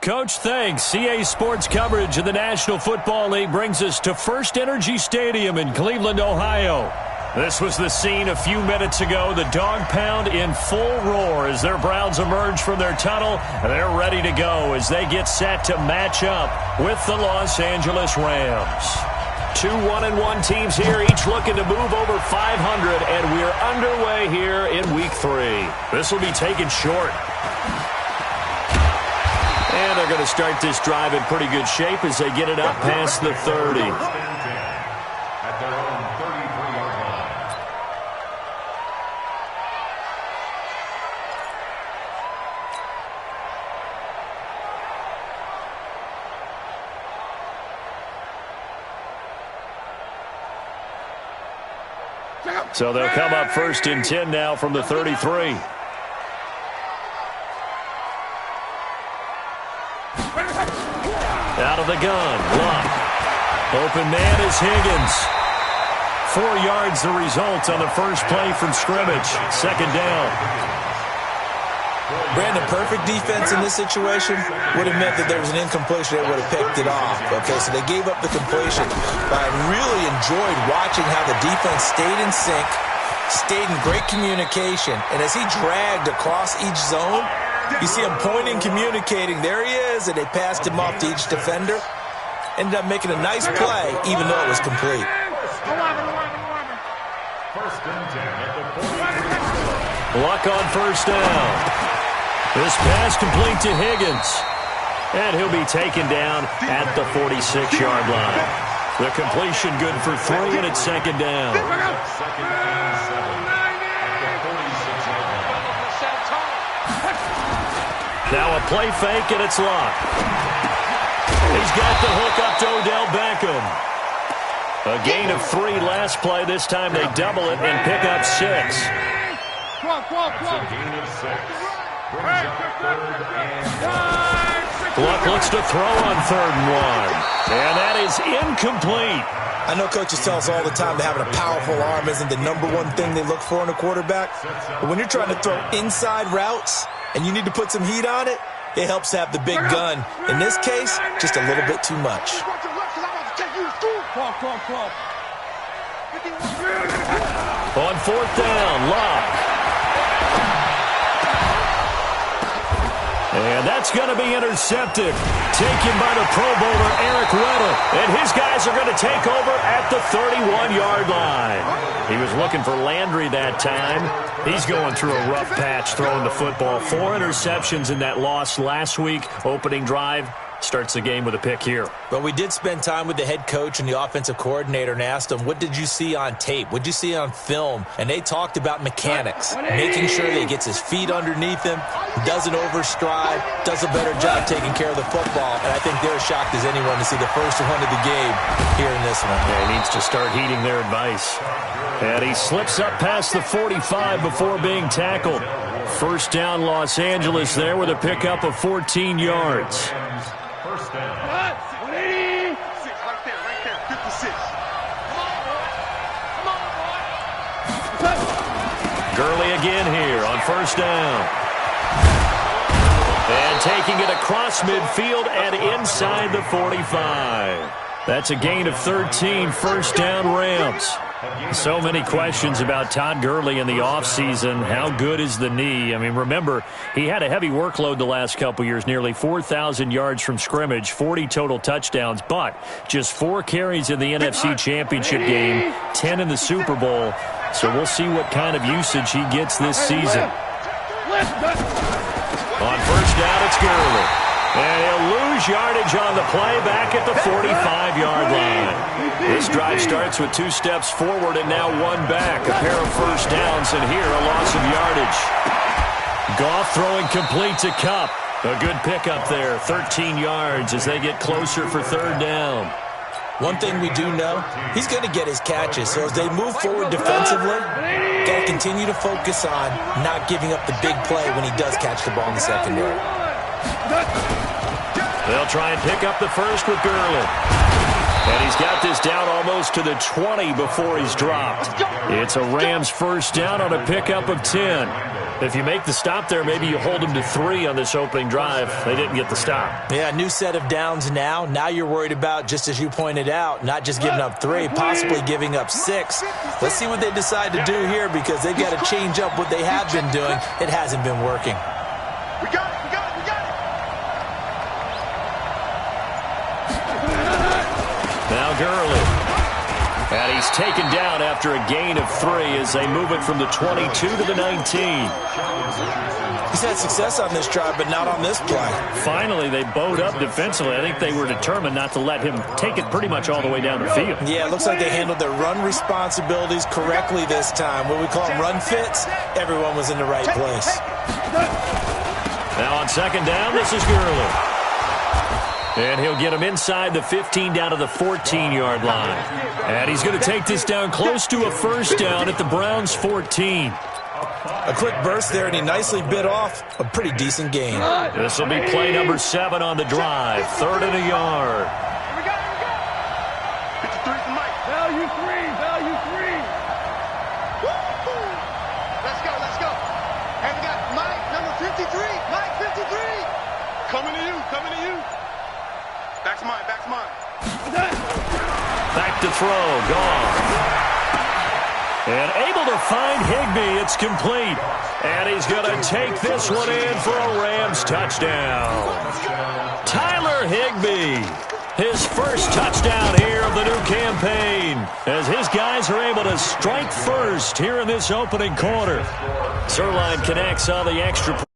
Coach, thanks. CA Sports coverage of the National Football League brings us to First Energy Stadium in Cleveland, Ohio. This was the scene a few minutes ago. The dog pound in full roar as their Browns emerge from their tunnel. They're ready to go as they get set to match up with the Los Angeles Rams. Two 1-1 teams here, each looking to move over 500, and we're underway here in Week 3. This will be taken short. And they're going to start this drive in pretty good shape as they get it up past the 30. At their own 33-yard line. So they'll come up first and 10 now from the 33. Out of the gun, Luck. Open man is Higgins. 4 yards the result on the first play from scrimmage. Second down. Brandon, perfect defense in this situation would have meant that there was an incompletion that would have picked it off. Okay, so they gave up the completion. But I really enjoyed watching how the defense stayed in sync, stayed in great communication, and as he dragged across each zone, you see him pointing, communicating. There he is, and they passed him off to each defender. Ended up making a nice play, even though it was complete. Luck on first down. This pass complete to Higgins. And he'll be taken down at the 46-yard line. The completion good for 3, and it's second down. Now a play fake, and it's Luck. He's got the hook up to Odell Beckham. A gain of 3 last play. This time they double it and pick up 6. Luck looks to throw on 3rd and 1. And that is incomplete. I know coaches tell us all the time that having a powerful arm isn't the #1 thing they look for in a quarterback. But when you're trying to throw inside routes and you need to put some heat on it, it helps to have the big gun. In this case, just a little bit too much. On 4th down, Luck. And that's going to be intercepted. Taken by the Pro Bowler, Eric Weddle. And his guys are going to take over at the 31-yard line. He was looking for Landry that time. He's going through a rough patch throwing the football. 4 interceptions in that loss last week. Opening drive. Starts the game with a pick here. But we did spend time with the head coach and the offensive coordinator and asked them, what did you see on tape? What did you see on film? And they talked about mechanics, making sure that he gets his feet underneath him, doesn't overstride, does a better job taking care of the football. And I think they're as shocked as anyone to see the first one of the game here in this one. Yeah, he needs to start heeding their advice. And he slips up past the 45 before being tackled. First down, Los Angeles there with a pickup of 14 yards. First down. Gurley again here on first down. And taking it across midfield and inside the 45. That's a gain of 13, first down Rams. So many questions about Todd Gurley in the offseason. How good is the knee? I mean, remember, he had a heavy workload the last couple years, nearly 4,000 yards from scrimmage, 40 total touchdowns, but just 4 carries in the NFC Championship game, 10 in the Super Bowl. So we'll see what kind of usage he gets this season. On first down, it's Gurley. And he'll lose yardage on the play back at the 45-yard line. This drive starts with 2 steps forward and now 1 back. A pair of first downs, and here a loss of yardage. Goff throwing complete to Kupp. A good pickup there, 13 yards as they get closer for 3rd down. One thing we do know, he's going to get his catches. So as they move forward defensively, got to continue to focus on not giving up the big play when he does catch the ball in the secondary. They'll try and pick up the first with Gurley. And he's got this down almost to the 20 before he's dropped. It's a Rams first down on a pickup of 10. If you make the stop there, maybe you hold them to 3 on this opening drive. They didn't get the stop. Yeah, new set of downs now. Now you're worried about, just as you pointed out, not just giving up 3, possibly giving up 6. Let's see what they decide to do here, because they've got to change up what they have been doing. It hasn't been working. We got it, we got it, we got it. Now Gurley. And he's taken down after a gain of 3 as they move it from the 22 to the 19. He's had success on this drive, but not on this play. Finally, they bowed up defensively. I think they were determined not to let him take it pretty much all the way down the field. Yeah, it looks like they handled their run responsibilities correctly this time. What we call run fits, everyone was in the right place. Now on second down, this is Gurley. And he'll get him inside the 15 down to the 14-yard line. And he's going to take this down close to a first down at the Browns' 14. A quick burst there, and he nicely bit off a pretty decent gain. This will be play number 7 on the drive. 3rd and a yard. We got it, we got it. 53 for Mike. Value 3, value 3. Woo! Let's go, let's go. And we got Mike, number 53. Mike, 53. Coming to you, coming to you. Back to mine, back to mine. Back to throw, gone. And able to find Higbee. It's complete. And he's going to take this one in for a Rams touchdown. Tyler Higbee, his first touchdown here of the new campaign, as his guys are able to strike first here in this opening quarter. Zerline connects on the extra point.